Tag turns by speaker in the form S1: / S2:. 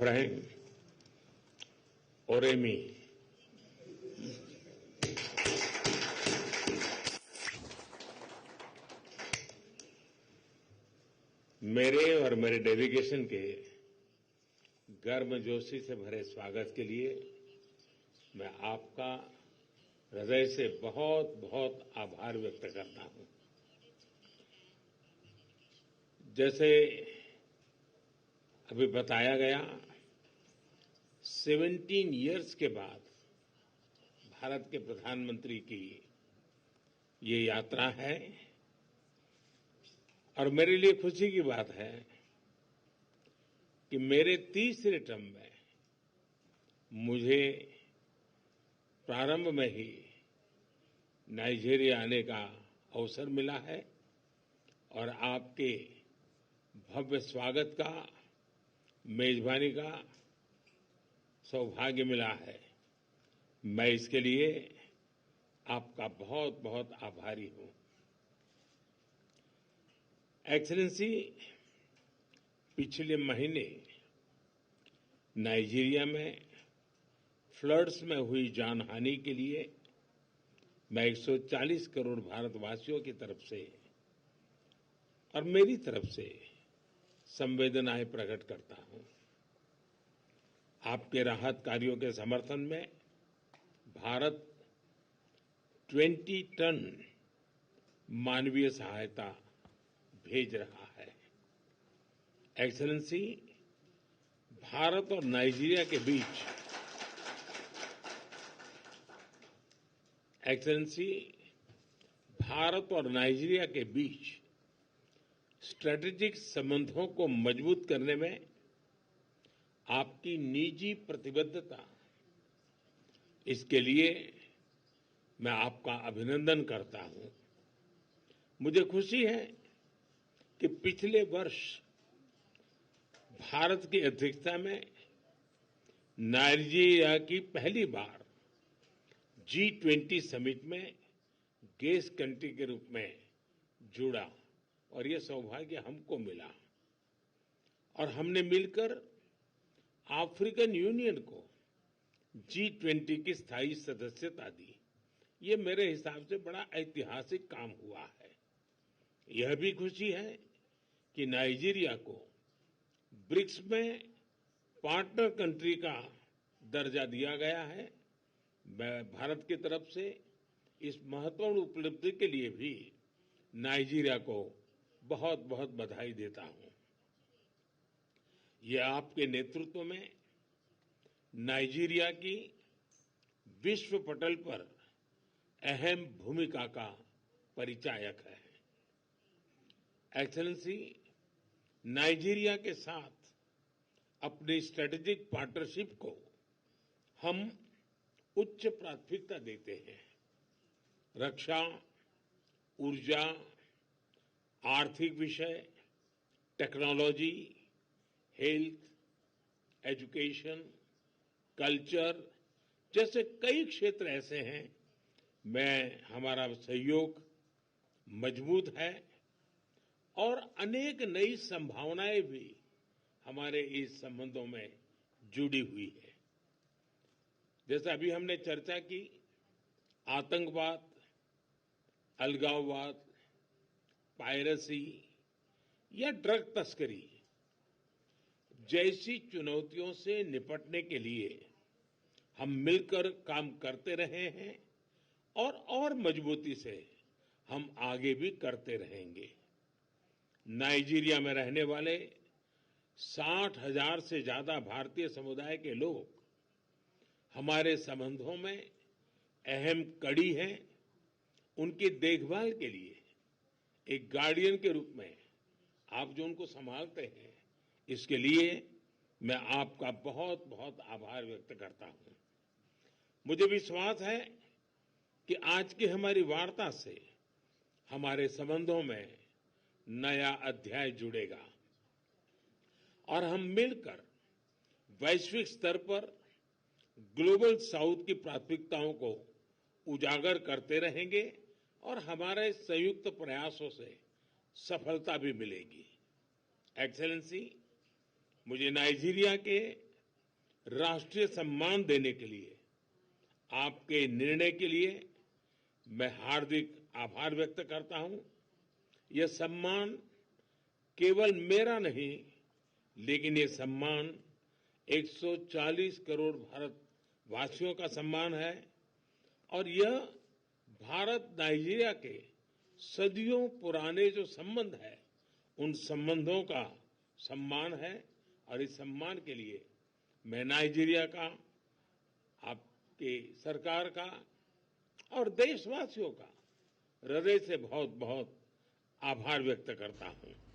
S1: Frank Oremi. मेरे और मेरे डेलीगेशन के गर्मजोशी से भरे स्वागत के लिए मैं आपका हृदय से बहुत बहुत आभार व्यक्त करता हूं। जैसे अभी बताया गया, 17 इयर्स के बाद भारत के प्रधानमंत्री की ये यात्रा है और मेरे लिए खुशी की बात है कि मेरे तीसरे टर्म में मुझे प्रारंभ में ही नाइजीरिया आने का अवसर मिला है और आपके भव्य स्वागत का, मेजबानी का सौभाग्य मिला है। मैं इसके लिए आपका बहुत बहुत आभारी हूं। एक्सीलेंसी, पिछले महीने नाइजीरिया में फ्लड्स में हुई जानहानि के लिए मैं 140 करोड़ भारतवासियों की तरफ से और मेरी तरफ से संवेदनाएं प्रकट करता हूं। आपके राहत कार्यों के समर्थन में भारत 20 टन मानवीय सहायता भेज रहा है। एक्सीलेंसी, भारत और नाइजीरिया के बीच स्ट्रेटेजिक संबंधों को मजबूत करने में आपकी निजी प्रतिबद्धता, इसके लिए मैं आपका अभिनंदन करता हूं। मुझे खुशी है कि पिछले वर्ष भारत की अध्यक्षता में नाइजीरिया की पहली बार G20 समिट में गेस्ट कंट्री के रूप में जुड़ा और ये सौभाग्य हमको मिला और हमने मिलकर अफ्रीकन यूनियन को G20 की स्थायी सदस्यता दी। ये मेरे हिसाब से बड़ा ऐतिहासिक काम हुआ है। यह भी खुशी है कि नाइजीरिया को ब्रिक्स में पार्टनर कंट्री का दर्जा दिया गया है। मैं भारत की तरफ से इस महत्वपूर्ण उपलब्धि के लिए भी नाइजीरिया को बहुत बहुत बधाई देता हूं। यह आपके नेतृत्व में नाइजीरिया की विश्व पटल पर अहम भूमिका का परिचायक है। एक्सीलेंसी, नाइजीरिया के साथ अपनी स्ट्रेटेजिक पार्टनरशिप को हम उच्च प्राथमिकता देते हैं। रक्षा, ऊर्जा, आर्थिक विषय, टेक्नोलॉजी, हेल्थ, एजुकेशन, कल्चर जैसे कई क्षेत्र ऐसे हैं में हमारा सहयोग मजबूत है और अनेक नई संभावनाएं भी हमारे इस संबंधों में जुड़ी हुई है। जैसे अभी हमने चर्चा की, आतंकवाद, अलगाववाद, पायरेसी या ड्रग तस्करी जैसी चुनौतियों से निपटने के लिए हम मिलकर काम करते रहे हैं और मजबूती से हम आगे भी करते रहेंगे। नाइजीरिया में रहने वाले 60,000 से ज्यादा भारतीय समुदाय के लोग हमारे संबंधों में अहम कड़ी हैं। उनकी देखभाल के लिए एक गार्डियन के रूप में आप जो उनको संभालते हैं, इसके लिए मैं आपका बहुत बहुत आभार व्यक्त करता हूं। मुझे विश्वास है कि आज की हमारी वार्ता से हमारे संबंधों में नया अध्याय जुड़ेगा और हम मिलकर वैश्विक स्तर पर ग्लोबल साउथ की प्राथमिकताओं को उजागर करते रहेंगे और हमारे संयुक्त प्रयासों से सफलता भी मिलेगी। एक्सेलेंसी, मुझे नाइजीरिया के राष्ट्रीय सम्मान देने के लिए आपके निर्णय के लिए मैं हार्दिक आभार व्यक्त करता हूं। यह सम्मान केवल मेरा नहीं, लेकिन ये सम्मान 140 करोड़ भारतवासियों का सम्मान है और यह भारत नाइजीरिया के सदियों पुराने जो संबंध है, उन संबंधों का सम्मान है और इस सम्मान के लिए मैं नाइजीरिया का, आपकी सरकार का और देशवासियों का हृदय से बहुत बहुत आभार व्यक्त करता हूं।